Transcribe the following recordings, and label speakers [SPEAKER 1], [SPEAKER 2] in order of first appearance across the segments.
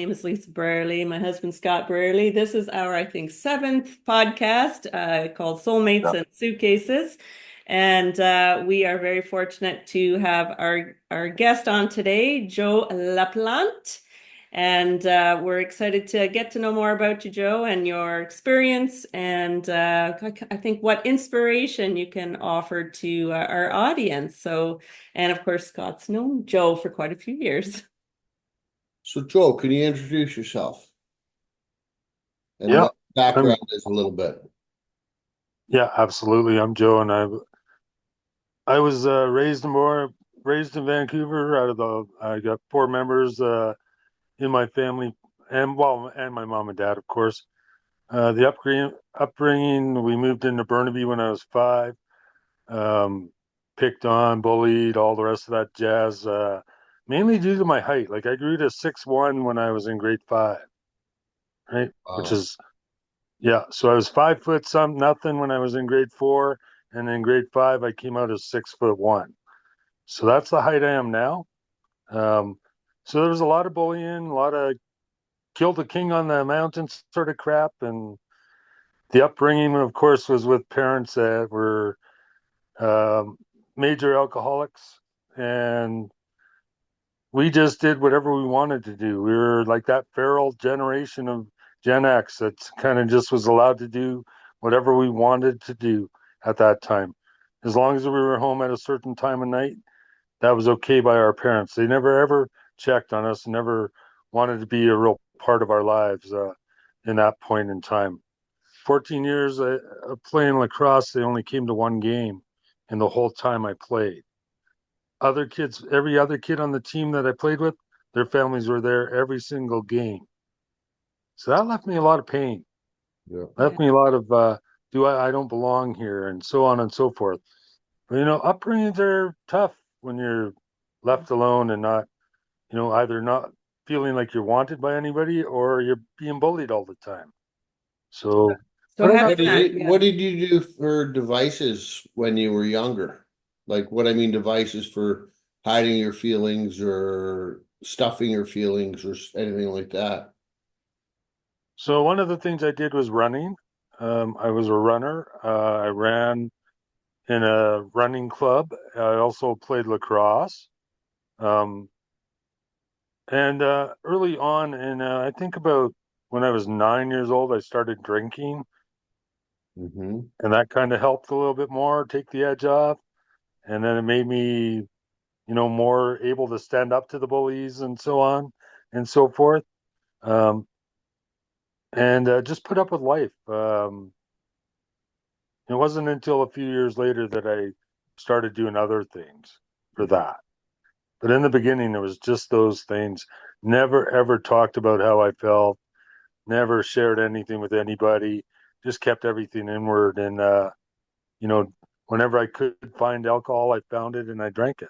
[SPEAKER 1] name is Lisa Brierly. My husband, Scott Brierly. This is our, I think, seventh podcast called Soulmates
[SPEAKER 2] Yeah.
[SPEAKER 1] and Suitcases. And we are very fortunate to have our guest on today, Joe LaPlante. And we're excited to get to know more about you, Joe, and your experience, and I think what inspiration you can offer to our audience. So, and of course, Scott's known Joe for quite a few years.
[SPEAKER 2] So, Joe, can you introduce yourself and
[SPEAKER 1] Yeah.
[SPEAKER 2] what
[SPEAKER 1] I'm
[SPEAKER 2] background is a little bit?
[SPEAKER 1] yeah, absolutely. I'm Joe, and I was raised in Vancouver. I got four members in my family, and my mom and dad, of course. The upbringing, we moved into Burnaby when I was 5. Um, Picked on, bullied, all the rest of that jazz. Mainly due to my height. Like I grew to 6'1" when I was in grade 5, right? Which
[SPEAKER 2] Wow.
[SPEAKER 1] is Yeah, so I was 5 foot some nothing when I was in grade 4, and in grade 5 I came out as 6'1". So that's the height I am now. Um, so there was a lot of bullying, a lot of kill the king on the mountain sort of crap, and the upbringing, of course, was with parents that were um, major alcoholics, and we just did whatever we wanted to do. We were like that feral generation of Gen X that kind of just was allowed to do whatever we wanted to do at that time. As long as we were home at a certain time of night, that was okay by our parents. They never ever checked on us, never wanted to be a real part of our lives in that point in time. 14 years of playing lacrosse, they only came to one game in the whole time I played. Every other kid on the team that I played with, their families were there every single game. So that left me a lot of pain.
[SPEAKER 2] Yeah.
[SPEAKER 1] Left me a lot of I don't belong here, and so on and so forth. But upbringings are tough when you're left alone and not, either not feeling like you're wanted by anybody or you're being bullied all the time. So So but how
[SPEAKER 2] What
[SPEAKER 1] did
[SPEAKER 2] did
[SPEAKER 1] that,
[SPEAKER 2] you
[SPEAKER 1] yeah.
[SPEAKER 2] what did you do for devices when you were younger? Like what I mean devices for hiding your feelings or stuffing your feelings or anything like that.
[SPEAKER 1] So one of the things I did was running. I was a runner. I ran in a running club. I also played lacrosse. Um, and early on, and I think about when I was 9 years old, I started drinking,
[SPEAKER 2] Mm-hmm.
[SPEAKER 1] and that kind of helped a little bit more, take the edge off. And then it made me, more able to stand up to the bullies and so on and so forth. Um, and just put up with life. It wasn't until a few years later that I started doing other things for that. But in the beginning, it was just those things. Never ever talked about how I felt. Never shared anything with anybody. Just kept everything inward. And you know, whenever I could find alcohol, I found it and I drank it.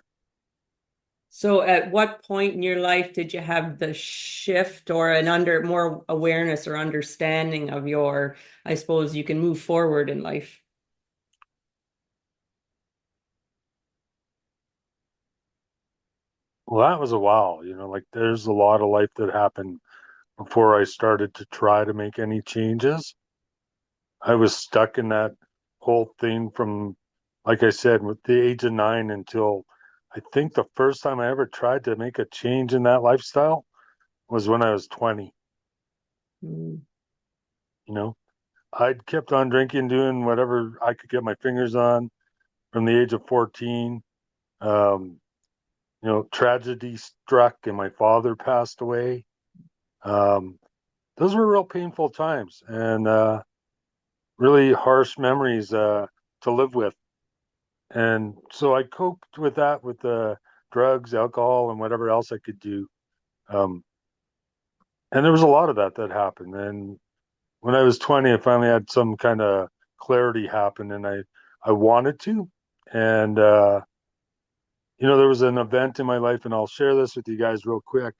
[SPEAKER 3] So at what point in your life did you have the shift or an under more awareness or understanding of your, I suppose you can move forward in life?
[SPEAKER 1] Well, that was a while. Like there's a lot of life that happened before I started to try to make any changes. I was stuck in that whole thing from, like I said, with the age of 9 until I think the first time I ever tried to make a change in that lifestyle was when I was 20.
[SPEAKER 3] Mm.
[SPEAKER 1] You know, I'd kept on drinking, doing whatever I could get my fingers on from the age of 14. Um, Tragedy struck and my father passed away. Um, those were real painful times and really harsh memories to live with. And so I coped with that with drugs, alcohol, and whatever else I could do. Um, and there was a lot of that happened. And when I was 20, I finally had some kind of clarity happen, and I wanted to. And there was an event in my life, and I'll share this with you guys real quick.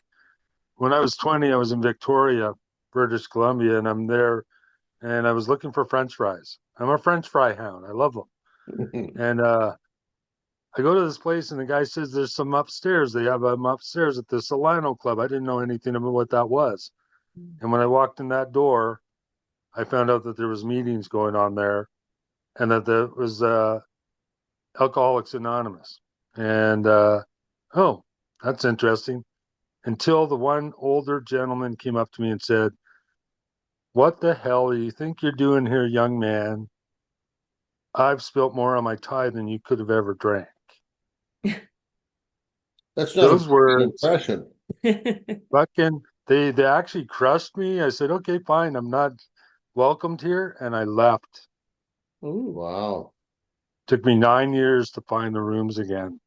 [SPEAKER 1] When I was 20, I was in Victoria, British Columbia, and I'm there, and I was looking for French fries. I'm a French fry hound. I love them. And I go to this place and the guy says there's some upstairs. They have them upstairs at the Solano Club. I didn't know anything about what that was. And when I walked in that door, I found out that there was meetings going on there and that there was Alcoholics Anonymous. And oh, that's interesting. Until the one older gentleman came up to me and said, "What the hell do you think you're doing here, young man? I've spilt more on my tie than you could have ever drank."
[SPEAKER 2] That's not a
[SPEAKER 1] Those
[SPEAKER 2] good
[SPEAKER 1] words
[SPEAKER 2] impression.
[SPEAKER 1] fucking they actually crushed me. I said, "Okay, fine. I'm not welcomed here," and I left.
[SPEAKER 3] Ooh,
[SPEAKER 2] Wow.
[SPEAKER 1] Took me 9 years to find the rooms again.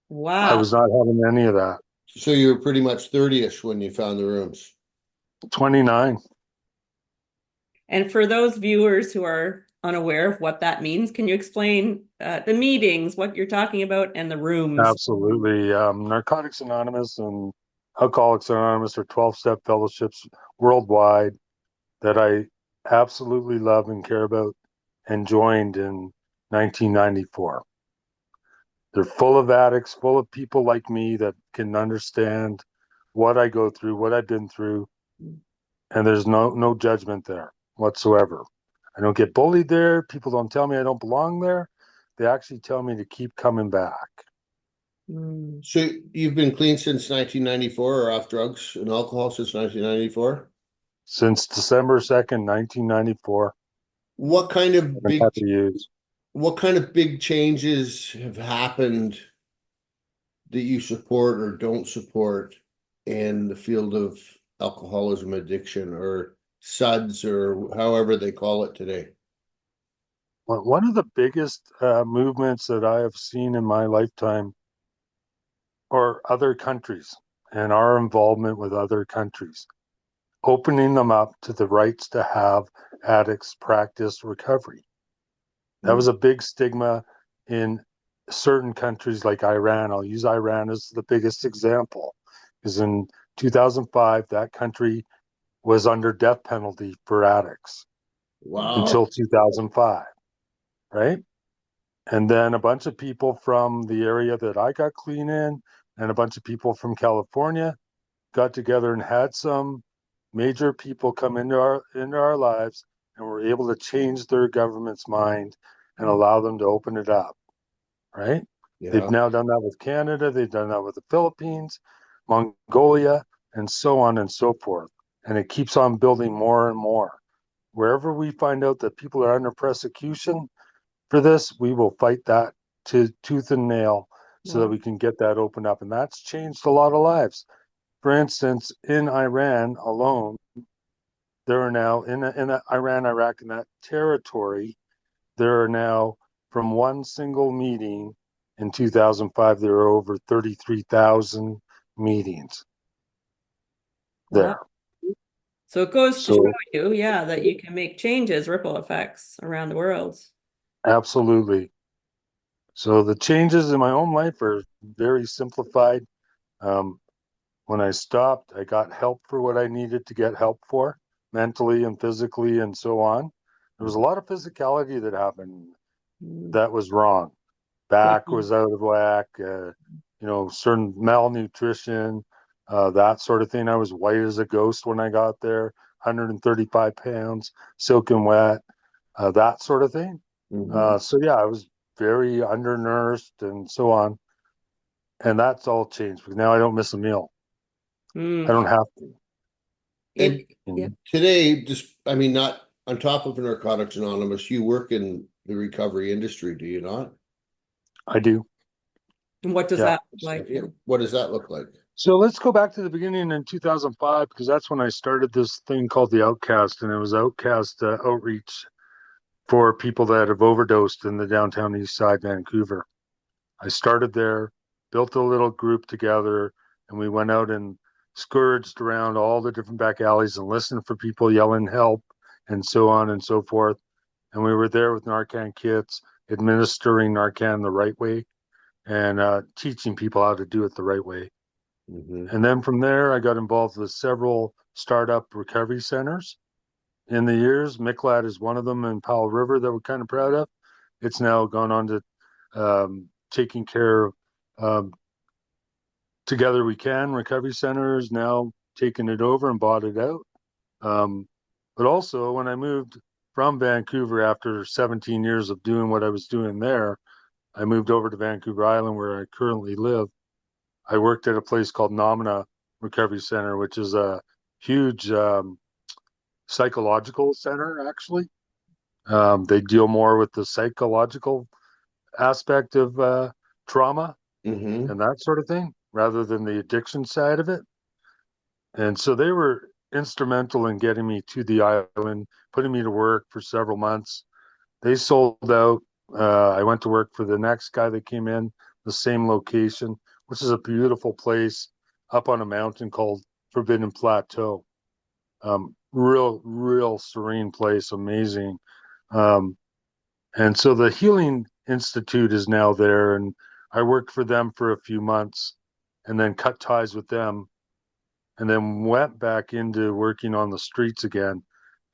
[SPEAKER 1] I
[SPEAKER 3] wow.
[SPEAKER 1] was not having any of that.
[SPEAKER 2] So you were pretty much 30ish when you found the rooms.
[SPEAKER 1] 29.
[SPEAKER 3] And for those viewers who are unaware of what that means, can you explain the meetings, what you're talking about, and the rooms?
[SPEAKER 1] Absolutely. Narcotics Anonymous and Alcoholics Anonymous are 12-step fellowships worldwide that I absolutely love and care about and joined in 1994. They're full of addicts, full of people like me that can understand what I go through, what I've been through, and there's no judgment there whatsoever. I don't get bullied there. People don't tell me I don't belong there. They actually tell me to keep coming back.
[SPEAKER 3] Mm.
[SPEAKER 2] So you've been clean since 1994 or off drugs and alcohol since 1994?
[SPEAKER 1] Since December 2nd, 1994,
[SPEAKER 2] What kind
[SPEAKER 1] I've
[SPEAKER 2] of
[SPEAKER 1] been
[SPEAKER 2] big
[SPEAKER 1] happy to use.
[SPEAKER 2] what kind of big changes have happened that you support or don't support in the field of alcoholism addiction or SUDS or however they call it today?
[SPEAKER 1] One of the biggest movements that I have seen in my lifetime are other countries and our involvement with other countries, opening them up to the rights to have addicts practice recovery. That was a big stigma in certain countries like Iran. I'll use Iran as the biggest example, because in 2005, that country was under death penalty for addicts
[SPEAKER 2] Wow.
[SPEAKER 1] until 2005, right? And then a bunch of people from the area that I got clean in and a bunch of people from California got together and had some major people come into our lives and were able to change their government's mind and allow them to open it up, right? They've
[SPEAKER 2] Yeah.
[SPEAKER 1] now done that with Canada, they've done that with the Philippines, Mongolia, and so on and so forth. And it keeps on building more and more. Wherever we find out that people are under persecution for this, we will fight that to tooth and nail so that
[SPEAKER 3] Wow.
[SPEAKER 1] we can get that opened up. And that's changed a lot of lives. For instance, in Iran alone, there are now in Iran, Iraq, and that territory, there are now from one single meeting in 2005, there are over 33,000 meetings
[SPEAKER 3] Wow.
[SPEAKER 1] there.
[SPEAKER 3] So it goes to show
[SPEAKER 1] So
[SPEAKER 3] you, yeah, that you can make changes, ripple effects around the world.
[SPEAKER 1] absolutely. So the changes in my own life are very simplified. Um, when I stopped, I got help for what I needed to get help for, mentally and physically, and so on. There was a lot of physicality that happened
[SPEAKER 3] Mm.
[SPEAKER 1] that was wrong.
[SPEAKER 3] Wow.
[SPEAKER 1] Back was out of whack, certain malnutrition, that sort of thing. I was white as a ghost when I got there, 135 pounds, soaking wet, that sort of thing.
[SPEAKER 2] Mhm.
[SPEAKER 1] So yeah, I was very undernourished and so on. And that's all changed because now I don't miss a meal. I
[SPEAKER 3] Mm.
[SPEAKER 1] don't have to.
[SPEAKER 2] And
[SPEAKER 3] It, yeah.
[SPEAKER 2] today, just I mean, not on top of Narcotics Anonymous, you work in the recovery industry, do you not?
[SPEAKER 1] I do.
[SPEAKER 3] And what does
[SPEAKER 1] Yeah.
[SPEAKER 3] that look like?
[SPEAKER 2] Yeah. What does that look like?
[SPEAKER 1] So let's go back to the beginning in 2005 because that's when I started this thing called the Outcast, and it was Outcast outreach for people that have overdosed in the downtown east side Vancouver. I started there, built a little group together, and we went out and scourged around all the different back alleys and listened for people yelling help and so on and so forth. And we were there with Narcan kits, administering Narcan the right way and teaching people how to do it the right way.
[SPEAKER 2] Mm-hmm.
[SPEAKER 1] And then from there, I got involved with several startup recovery centers in the years. Micklad is one of them in Powell River that we're kind of proud of. It's now gone on to taking care of Together We Can Recovery Center is now taken it over and bought it out. Um, but also, when I moved from Vancouver after 17 years of doing what I was doing there, I moved over to Vancouver Island where I currently live. I worked at a place called Nomina Recovery Center, which is a huge psychological center, actually. They deal more with the psychological aspect of trauma
[SPEAKER 2] Mm-hmm.
[SPEAKER 1] and that sort of thing rather than the addiction side of it. And so they were instrumental in getting me to the island, putting me to work for several months. They sold out. I went to work for the next guy that came in, the same location, which is a beautiful place up on a mountain called Forbidden Plateau. Real serene place, amazing. Um, and so the Healing Institute is now there, and I worked for them for a few months and then cut ties with them and then went back into working on the streets again.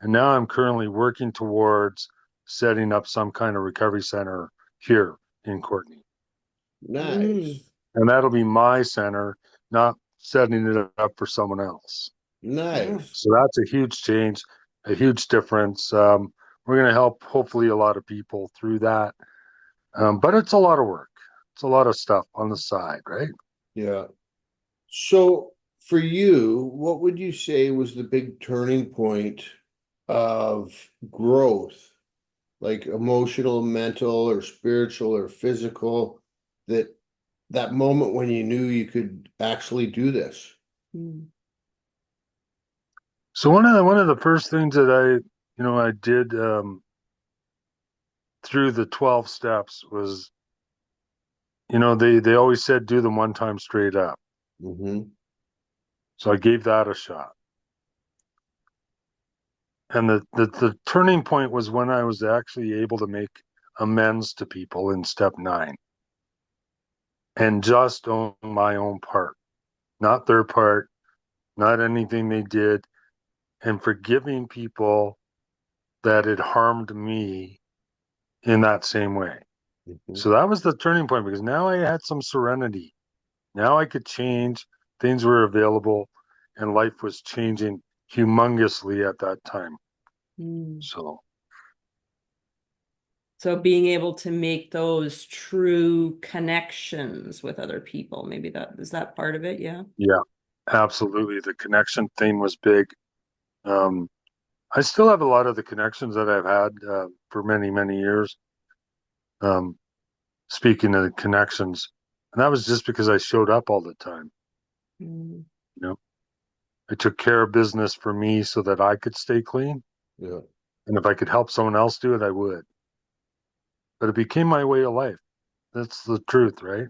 [SPEAKER 1] And now I'm currently working towards setting up some kind of recovery center here in Courtenay.
[SPEAKER 3] Mm.
[SPEAKER 2] Nice.
[SPEAKER 1] And that'll be my center, not setting it up for someone else.
[SPEAKER 3] Yeah.
[SPEAKER 2] Nice.
[SPEAKER 1] So that's a huge change, a huge difference. We're going to help hopefully a lot of people through that. But it's a lot of work. It's a lot of stuff on the side, right?
[SPEAKER 2] Yeah. So for you, what would you say was the big turning point of growth, like emotional, mental, or spiritual, or physical, that that moment when you knew you could actually do this?
[SPEAKER 3] Mm.
[SPEAKER 1] So one of the first things that I did through the 12 steps was, they always said do them one time straight up.
[SPEAKER 2] Mm-hmm.
[SPEAKER 1] So I gave that a shot. And the turning point was when I was actually able to make amends to people in step 9 and just own my own part, not their part, not anything they did, and forgiving people that had harmed me in that same way.
[SPEAKER 2] Mm-hmm.
[SPEAKER 1] So that was the turning point because now I had some serenity. Now I could change, things were available, and life was changing humongously at that time.
[SPEAKER 3] Mm.
[SPEAKER 1] So,
[SPEAKER 3] So being able to make those true connections with other people, maybe that is that part of it, yeah.
[SPEAKER 1] yeah, absolutely. The connection thing was big. Um, I still have a lot of the connections that I've had for many, many years. Um, Speaking of the connections, and that was just because I showed up all the time.
[SPEAKER 3] Mm.
[SPEAKER 1] You know, I took care of business for me so that I could stay clean.
[SPEAKER 2] Yeah.
[SPEAKER 1] And if I could help someone else do it, I would. But it became my way of life. That's the truth, right?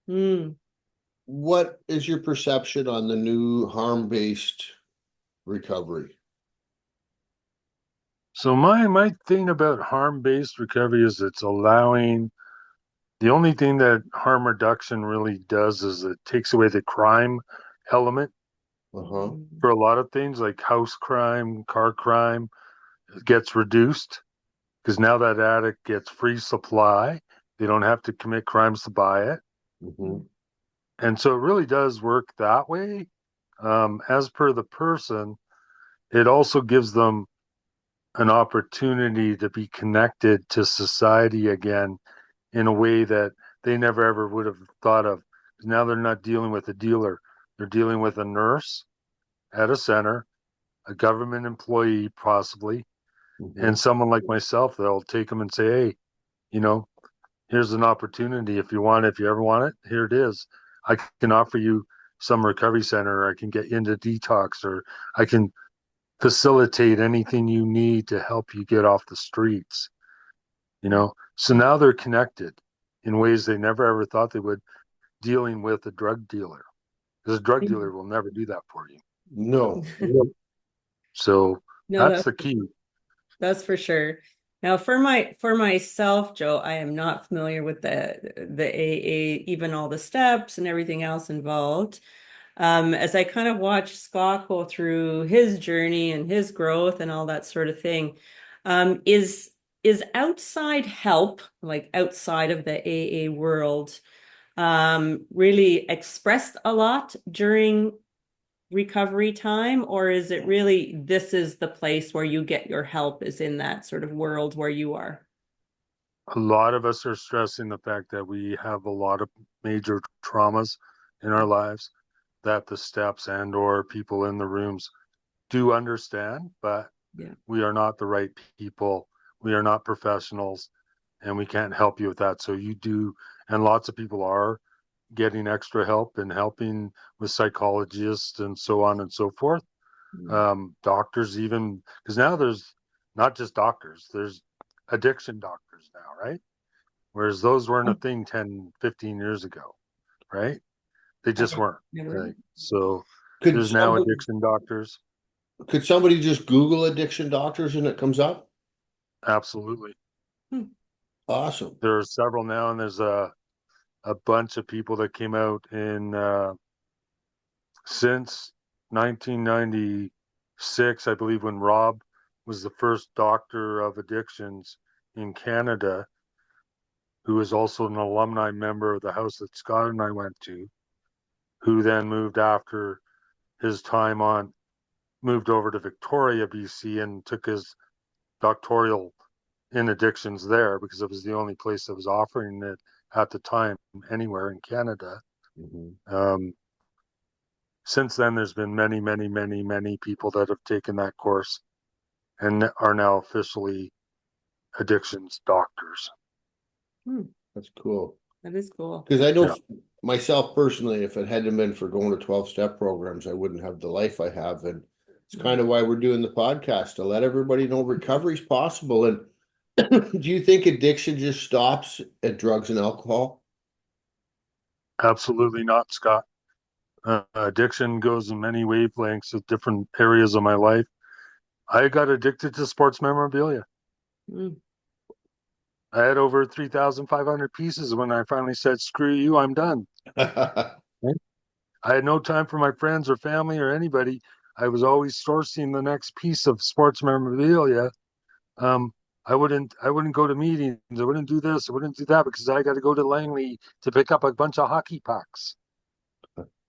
[SPEAKER 3] Mm.
[SPEAKER 2] What is your perception on the new harm-based recovery?
[SPEAKER 1] So my thing about harm-based recovery is it's allowing the only thing that harm reduction really does is it takes away the crime element
[SPEAKER 2] Uh-huh.
[SPEAKER 1] for a lot of things like house crime, car crime. It gets reduced because now that addict gets free supply. They don't have to commit crimes to buy it.
[SPEAKER 2] Mm-hmm.
[SPEAKER 1] And so it really does work that way. As per the person, it also gives them an opportunity to be connected to society again in a way that they never ever would have thought of. Now they're not dealing with a dealer, they're dealing with a nurse at a center, a government employee, possibly,
[SPEAKER 2] Mm-hmm.
[SPEAKER 1] and someone like myself that'll take them and say, hey, you know, here's an opportunity if you want it, if you ever want it, here it is. I can offer you some recovery center, or I can get you into detox, or I can facilitate anything you need to help you get off the streets. So now they're connected in ways they never ever thought they would, dealing with a drug dealer, because a drug dealer will never do that for you.
[SPEAKER 2] No.
[SPEAKER 1] So
[SPEAKER 3] No,
[SPEAKER 1] that's the key.
[SPEAKER 3] that's for sure. Now, for myself, Joe, I am not familiar with the AA, even all the steps and everything else involved. As I kind of watch Scott go through his journey and his growth and all that sort of thing, is is outside help, like outside of the AA world, really expressed a lot during recovery time, or is it really this is the place where you get your help, is in that sort of world where you are?
[SPEAKER 1] A lot of us are stressing the fact that we have a lot of major traumas in our lives that the steps and or people in the rooms do understand, but
[SPEAKER 3] Yeah.
[SPEAKER 1] we are not the right people. We are not professionals, and we can't help you with that. So you do, and lots of people are getting extra help and helping with psychologists and so on and so forth.
[SPEAKER 3] Mm.
[SPEAKER 1] Doctors, even, because now there's not just doctors, there's addiction doctors now, right? Whereas those weren't a thing 10, 15 years ago, right? They just weren't.
[SPEAKER 3] Never.
[SPEAKER 1] Right? So
[SPEAKER 2] Could
[SPEAKER 1] there's now
[SPEAKER 2] somebody
[SPEAKER 1] addiction doctors.
[SPEAKER 2] could somebody just Google addiction doctors and it comes up?
[SPEAKER 1] Absolutely.
[SPEAKER 3] Hmm.
[SPEAKER 2] Awesome.
[SPEAKER 1] There are several now, and there's a bunch of people that came out in since 1996, I believe, when Rob was the first doctor of addictions in Canada, who was also an alumni member of the house that Scott and I went to, who then moved after his time on, moved over to Victoria, BC, and took his doctoral in addictions there because it was the only place that was offering it at the time anywhere in Canada.
[SPEAKER 2] Mhm.
[SPEAKER 1] Since then, there's been many, many, many, many people that have taken that course and are now officially addictions doctors.
[SPEAKER 3] Hmm.
[SPEAKER 2] That's cool.
[SPEAKER 3] That is cool.
[SPEAKER 2] Because I know
[SPEAKER 1] Yeah.
[SPEAKER 2] myself personally, if it hadn't been for going to 12-step programs, I wouldn't have the life I have. And it's kind of why we're doing the podcast, to let everybody know recovery is possible. And do you think addiction just stops at drugs and alcohol?
[SPEAKER 1] Absolutely not, Scott. Addiction goes in many wavelengths at different areas of my life. I got addicted to sports memorabilia.
[SPEAKER 3] Mm.
[SPEAKER 1] I had over 3,500 pieces when I finally said, screw you, I'm done. Right? I had no time for my friends or family or anybody. I was always sourcing the next piece of sports memorabilia. Um, I wouldn't go to meetings. I wouldn't do this. I wouldn't do that because I got to go to Langley to pick up a bunch of hockey pucks.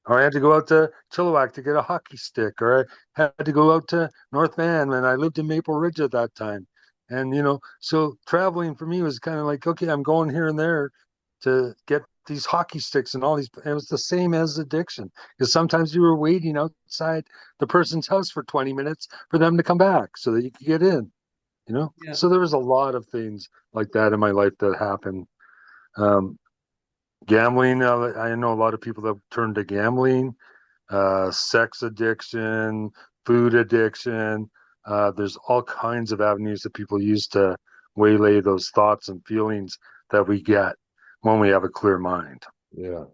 [SPEAKER 1] Or I had to go out to Chilliwack to get a hockey stick, or I had to go out to North Van, and I lived in Maple Ridge at that time. And so traveling for me was kind of like, okay, I'm going here and there to get these hockey sticks and all these. It was the same as addiction because sometimes you were waiting outside the person's house for 20 minutes for them to come back so that you could get in.
[SPEAKER 3] Yeah.
[SPEAKER 1] So there was a lot of things like that in my life that happened. Um, Gambling, I know a lot of people that turn to gambling, sex addiction, food addiction. There's all kinds of avenues that people use to waylay those thoughts and feelings that we get when we have a clear mind.
[SPEAKER 2] Yeah.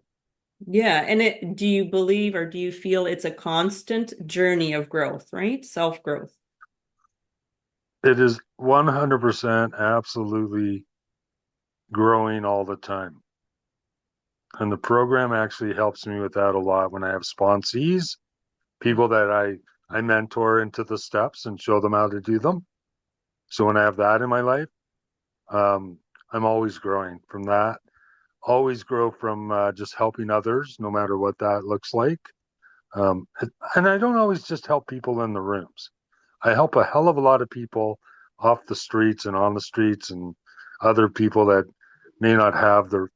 [SPEAKER 3] Yeah. And do you believe or do you feel it's a constant journey of growth, right? Self-growth.
[SPEAKER 1] It is 100% absolutely growing all the time. And the program actually helps me with that a lot when I have sponsees, people that I mentor into the steps and show them how to do them. So when I have that in my life, um, I'm always growing from that. Always grow from just helping others, no matter what that looks like. Um, and I don't always just help people in the rooms. I help a hell of a lot of people off the streets and on the streets and other people that may not have their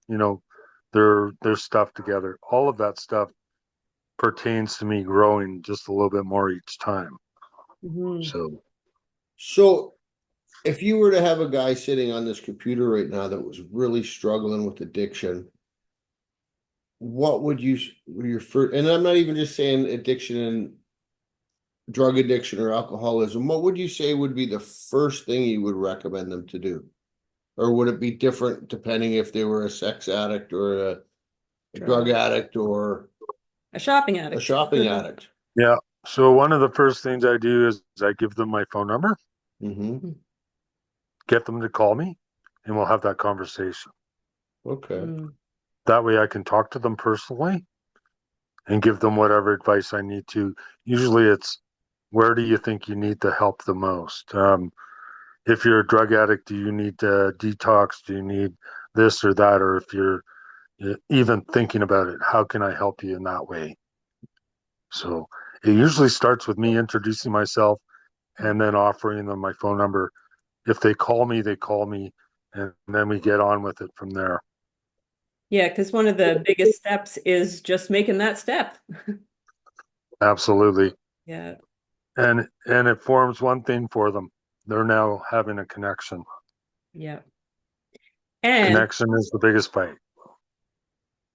[SPEAKER 1] stuff together. All of that stuff pertains to me growing just a little bit more each time.
[SPEAKER 3] Mhm.
[SPEAKER 1] So
[SPEAKER 2] So if you were to have a guy sitting on this computer right now that was really struggling with addiction, what would your first, and I'm not even just saying addiction and drug addiction or alcoholism, what would you say would be the first thing you would recommend them to do? Or would it be different depending if they were a sex addict or a drug addict or
[SPEAKER 3] A shopping
[SPEAKER 2] a
[SPEAKER 3] addict.
[SPEAKER 2] shopping addict?
[SPEAKER 1] yeah. So one of the first things I do is I give them my phone number,
[SPEAKER 2] Mm-hmm.
[SPEAKER 1] get them to call me, and we'll have that conversation.
[SPEAKER 2] Okay.
[SPEAKER 3] Mm.
[SPEAKER 1] That way I can talk to them personally and give them whatever advice I need to. Usually it's, where do you think you need the help the most? if you're a drug addict, do you need to detox? Do you need this or that? Or if you're even thinking about it, how can I help you in that way? So it usually starts with me introducing myself and then offering them my phone number. If they call me, they call me, and then we get on with it from there.
[SPEAKER 3] Yeah, because one of the biggest steps is just making that step.
[SPEAKER 1] Absolutely.
[SPEAKER 3] Yeah,
[SPEAKER 1] And it forms one thing for them. They're now having a connection.
[SPEAKER 3] yeah. And
[SPEAKER 1] Connection is the biggest fight.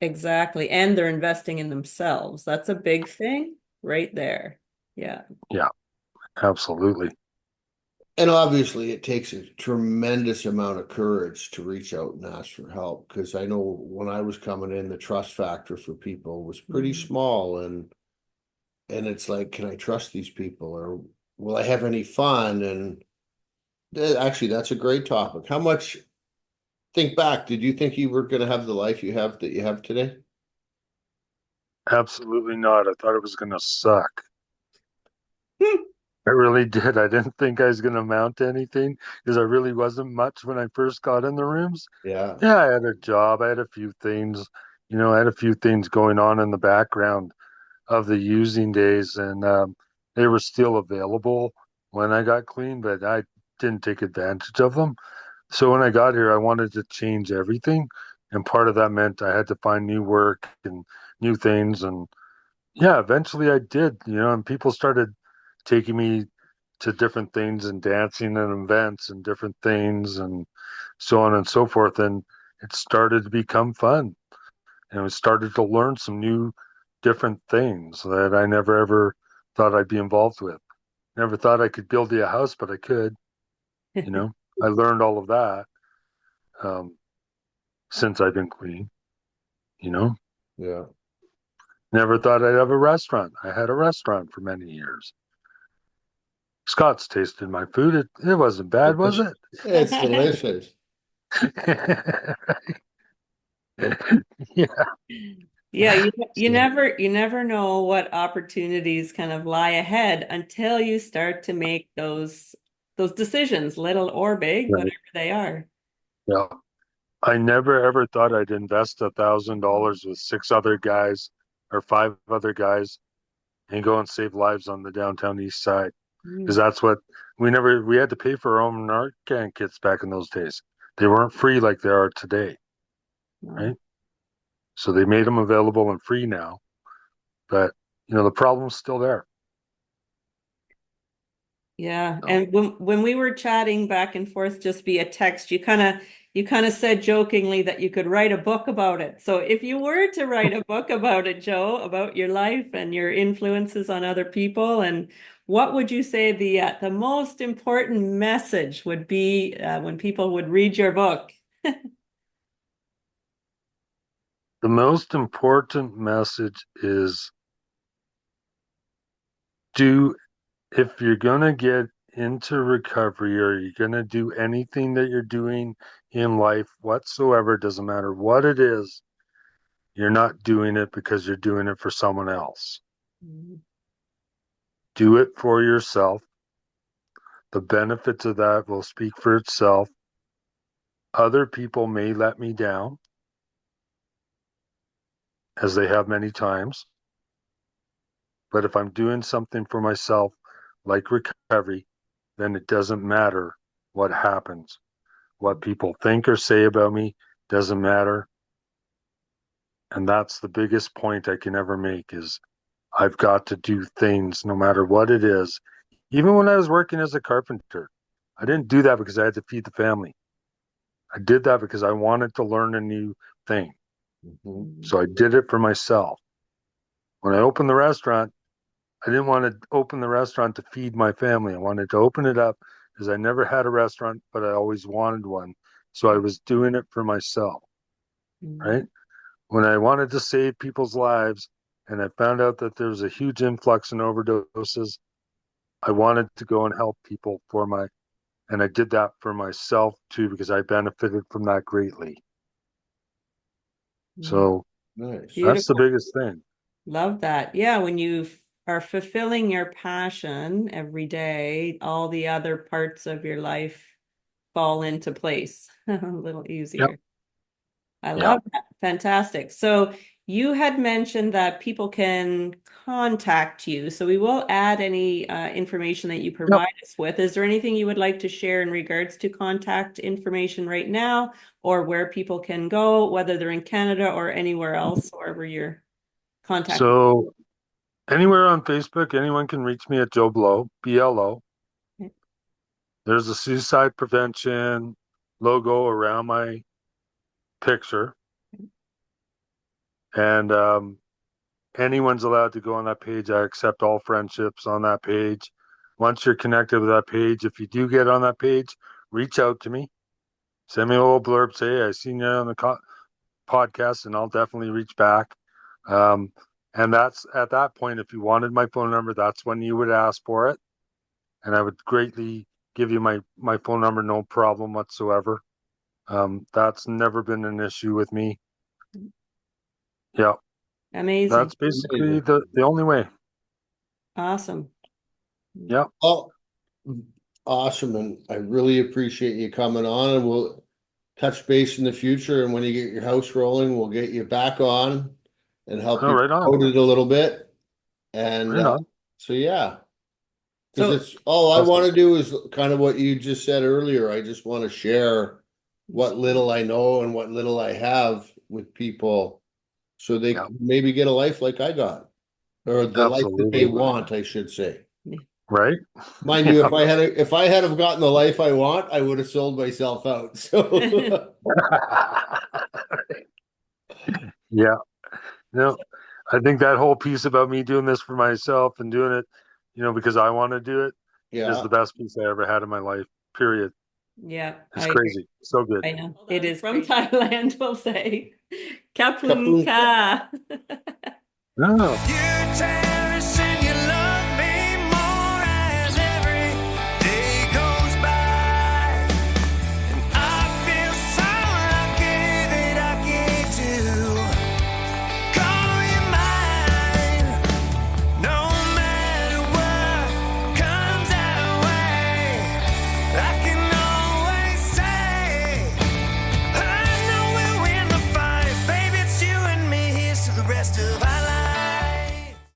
[SPEAKER 3] exactly. And they're investing in themselves. That's a big thing right there. Yeah.
[SPEAKER 1] Yeah, absolutely.
[SPEAKER 2] And obviously, it takes a tremendous amount of courage to reach out and ask for help. Because I know when I was coming in, the trust factor for people was pretty
[SPEAKER 3] Mhm.
[SPEAKER 2] small, and it's like, can I trust these people, or will I have any fun? And actually, that's a great topic. How much? Think back. Did you think you were going to have the life you have today?
[SPEAKER 1] Absolutely not. I thought it was going to suck.
[SPEAKER 3] Hmm.
[SPEAKER 1] I really did. I didn't think I was going to amount to anything because I really wasn't much when I first got in the rooms.
[SPEAKER 2] Yeah.
[SPEAKER 1] Yeah, I had a job. I had a few things, I had a few things going on in the background of the using days, and they were still available when I got clean, but I didn't take advantage of them. So when I got here, I wanted to change everything. And part of that meant I had to find new work and new things. And yeah, eventually I did, and people started taking me to different things and dancing and events and different things and so on and so forth. And it started to become fun. And we started to learn some new different things that I never ever thought I'd be involved with. Never thought I could build you a house, but I could, you know. I learned all of that um, since I've been clean, you know.
[SPEAKER 2] Yeah.
[SPEAKER 1] Never thought I'd have a restaurant. I had a restaurant for many years. Scott's tasted my food. It wasn't bad, was it?
[SPEAKER 2] It's delicious.
[SPEAKER 1] Yeah.
[SPEAKER 3] Yeah,
[SPEAKER 2] So,
[SPEAKER 3] you never know what opportunities kind of lie ahead until you start to make those decisions, little or big,
[SPEAKER 1] Right.
[SPEAKER 3] whatever they are.
[SPEAKER 1] Yeah. I never ever thought I'd invest $1,000 with six other guys or five other guys and go and save lives on the downtown east side. Because
[SPEAKER 3] Mm.
[SPEAKER 1] that's what we had to pay for our own Narcan kits back in those days. They weren't free like they are today,
[SPEAKER 3] Wow.
[SPEAKER 1] right? So they made them available and free now. But, the problem's still there.
[SPEAKER 3] Yeah,
[SPEAKER 1] So,
[SPEAKER 3] and when we were chatting back and forth just via text, you kind of said jokingly that you could write a book about it. So if you were to write a book about it, Joe, about your life and your influences on other people, and what would you say the most important message would be when people would read your book?
[SPEAKER 1] the most important message is do if you're going to get into recovery or you're going to do anything that you're doing in life whatsoever, doesn't matter what it is, you're not doing it because you're doing it for someone else.
[SPEAKER 3] Mm.
[SPEAKER 1] Do it for yourself. The benefits of that will speak for itself. Other people may let me down, as they have many times. But if I'm doing something for myself, like recovery, then it doesn't matter what happens. What people think or say about me doesn't matter. And that's the biggest point I can ever make is I've got to do things no matter what it is. Even when I was working as a carpenter, I didn't do that because I had to feed the family. I did that because I wanted to learn a new thing.
[SPEAKER 2] mhm.
[SPEAKER 1] So I did it for myself. When I opened the restaurant, I didn't want to open the restaurant to feed my family. I wanted to open it up because I never had a restaurant, but I always wanted one. So I was doing it for myself,
[SPEAKER 3] Mm.
[SPEAKER 1] right? When I wanted to save people's lives and I found out that there was a huge influx in overdoses, I wanted to go and help people and I did that for myself too, because I benefited from that greatly.
[SPEAKER 3] Mm.
[SPEAKER 1] So
[SPEAKER 2] Nice.
[SPEAKER 1] that's the
[SPEAKER 3] Beautiful.
[SPEAKER 1] biggest thing.
[SPEAKER 3] Love that. Yeah, when you are fulfilling your passion every day, all the other parts of your life fall into place a little easier.
[SPEAKER 1] Yep.
[SPEAKER 3] I
[SPEAKER 1] Yep.
[SPEAKER 3] love that. Fantastic. So you had mentioned that people can contact you. So we will add any information that you provide us with. Is there anything you would like to share in regards to contact information right now, or where people can go, whether they're in Canada or anywhere else, wherever you're contacting?
[SPEAKER 1] So anywhere on Facebook, anyone can reach me at Joe Blow, BLO.
[SPEAKER 3] Okay.
[SPEAKER 1] There's a suicide prevention logo around my picture. And anyone's allowed to go on that page. I accept all friendships on that page. Once you're connected with that page, if you do get on that page, reach out to me. Send me a little blurb, say, hey, I seen you on the podcast, and I'll definitely reach back. And that's at that point, if you wanted my phone number, that's when you would ask for it. And I would greatly give you my phone number, no problem whatsoever. That's never been an issue with me. Yeah.
[SPEAKER 3] Amazing.
[SPEAKER 1] That's basically the only way.
[SPEAKER 3] Awesome.
[SPEAKER 1] Yeah.
[SPEAKER 2] Oh, awesome. And I really appreciate you coming on, and we'll touch base in the future. And when you get your house rolling, we'll get you back on and help you
[SPEAKER 1] right on.
[SPEAKER 2] promote it a little bit. And
[SPEAKER 1] Right on.
[SPEAKER 2] so, yeah,
[SPEAKER 3] So-
[SPEAKER 2] because it's all I
[SPEAKER 1] Awesome.
[SPEAKER 2] want to do is kind of what you just said earlier. I just want to share what little I know and what little I have with people, so they
[SPEAKER 1] Yeah.
[SPEAKER 2] maybe get a life like I got, or the life that they
[SPEAKER 1] Absolutely.
[SPEAKER 2] want, I should say.
[SPEAKER 1] Right?
[SPEAKER 2] Mind you, if I had have gotten the life I want, I would have sold myself out. So
[SPEAKER 1] Yeah. No, I think that whole piece about me doing this for myself and doing it, because I want to do it, is
[SPEAKER 2] yeah,
[SPEAKER 1] the best piece I ever had in my life. Period.
[SPEAKER 3] Yeah,
[SPEAKER 1] It's
[SPEAKER 3] I agree.
[SPEAKER 1] crazy. So good.
[SPEAKER 3] I know. It is from Thailand, we'll say.
[SPEAKER 2] Kapun
[SPEAKER 3] Kapun ka.
[SPEAKER 1] No.
[SPEAKER 4] You take